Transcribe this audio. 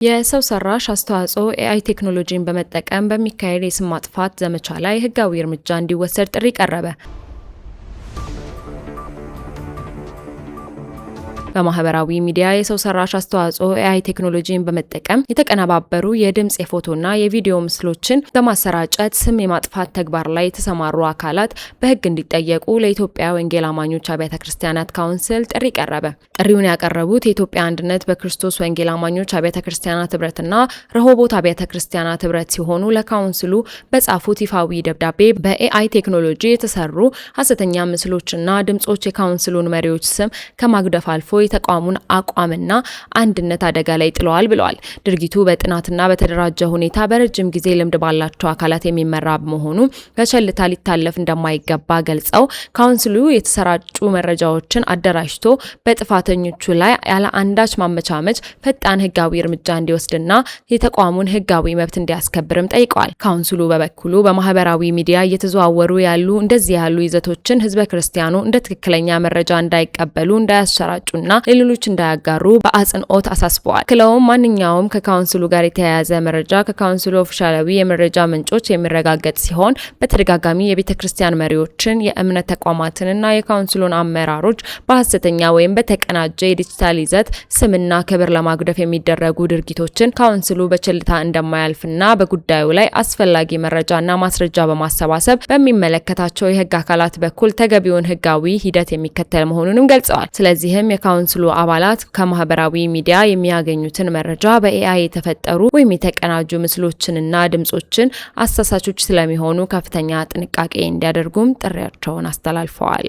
የሰው ሰራሽ አስተዋጽኦ ኤአይ ቴክኖሎጂን በመጠቀም በሚካሄድ የስም ማጥፋት ዘመቻ ላይ ህጋዊ እርምጃ እንዲወሰድ ጥሪ ቀረበ። በማህበራዊ ሚዲያ የሰው ሰራሽ አስተዋጽኦ ኤአይ ቴክኖሎጂን በመጠቀም የተቀነባበሩ የድምጽ የፎቶና የቪዲዮ ምስሎችን በማሰራጨት ስም የማጥፋት ተግባር ላይ የተሰማሩ አካላት በህግ እንዲጠየቁ ለኢትዮጵያ ወንጌል አማኞች አብያተ ክርስቲያናት ካውንስል ጥሪ ቀረበ። ጥሪውን ያቀረቡት የኢትዮጵያ አንድነት በክርስቶስ ወንጌል አማኞች አብያተ ክርስቲያናት ህብረትና ረሆቦት አብያተ ክርስቲያናት ህብረት ሲሆኑ ለካውንስሉ በጻፉት ይፋዊ ደብዳቤ በኤአይ ቴክኖሎጂ የተሰሩ ሐሰተኛ ምስሎችና ድምጾች የካውንስሉን መሪዎች ስም ከማግደፍ አልፎ የተቋሙን አቋምና አንድነት አደጋ ላይ ጥለዋል ብለዋል። ድርጊቱ በጥናትና በተደራጀ ሁኔታ በረጅም ጊዜ ልምድ ባላቸው አካላት የሚመራ በመሆኑ በቸልታ ሊታለፍ እንደማይገባ ገልጸው ካውንስሉ የተሰራጩ መረጃዎችን አደራጅቶ በጥፋተኞቹ ላይ ያለ አንዳች ማመቻመች ፈጣን ህጋዊ እርምጃ እንዲወስድና የተቋሙን ህጋዊ መብት እንዲያስከብርም ጠይቀዋል። ካውንስሉ በበኩሉ በማህበራዊ ሚዲያ እየተዘዋወሩ ያሉ እንደዚህ ያሉ ይዘቶችን ህዝበ ክርስቲያኑ እንደ ትክክለኛ መረጃ እንዳይቀበሉ እንዳያሰራጩና ሌሎች እንዳያጋሩ በአጽንኦት አሳስበዋል። ክለውም ማንኛውም ከካውንስሉ ጋር የተያያዘ መረጃ ከካውንስሉ ኦፊሻላዊ የመረጃ ምንጮች የሚረጋገጥ ሲሆን በተደጋጋሚ የቤተ ክርስቲያን መሪዎችን፣ የእምነት ተቋማትንና የካውንስሉን አመራሮች በሐሰተኛ ወይም በተቀናጀ የዲጂታል ይዘት ስምና ክብር ለማጉደፍ የሚደረጉ ድርጊቶችን ካውንስሉ በቸልታ እንደማያልፍና በጉዳዩ ላይ አስፈላጊ መረጃና ማስረጃ በማሰባሰብ በሚመለከታቸው የህግ አካላት በኩል ተገቢውን ህጋዊ ሂደት የሚከተል መሆኑንም ገልጸዋል። ስለዚህም የካውንስሉ አባላት ከማህበራዊ ሚዲያ የሚያገኙትን መረጃ በኤአይ የተፈጠሩ ወይም የተቀናጁ ምስሎችንና ድምጾችን አሳሳቾች ስለሚሆኑ ከፍተኛ ጥንቃቄ እንዲያደርጉም ጥሪያቸውን አስተላልፈዋል።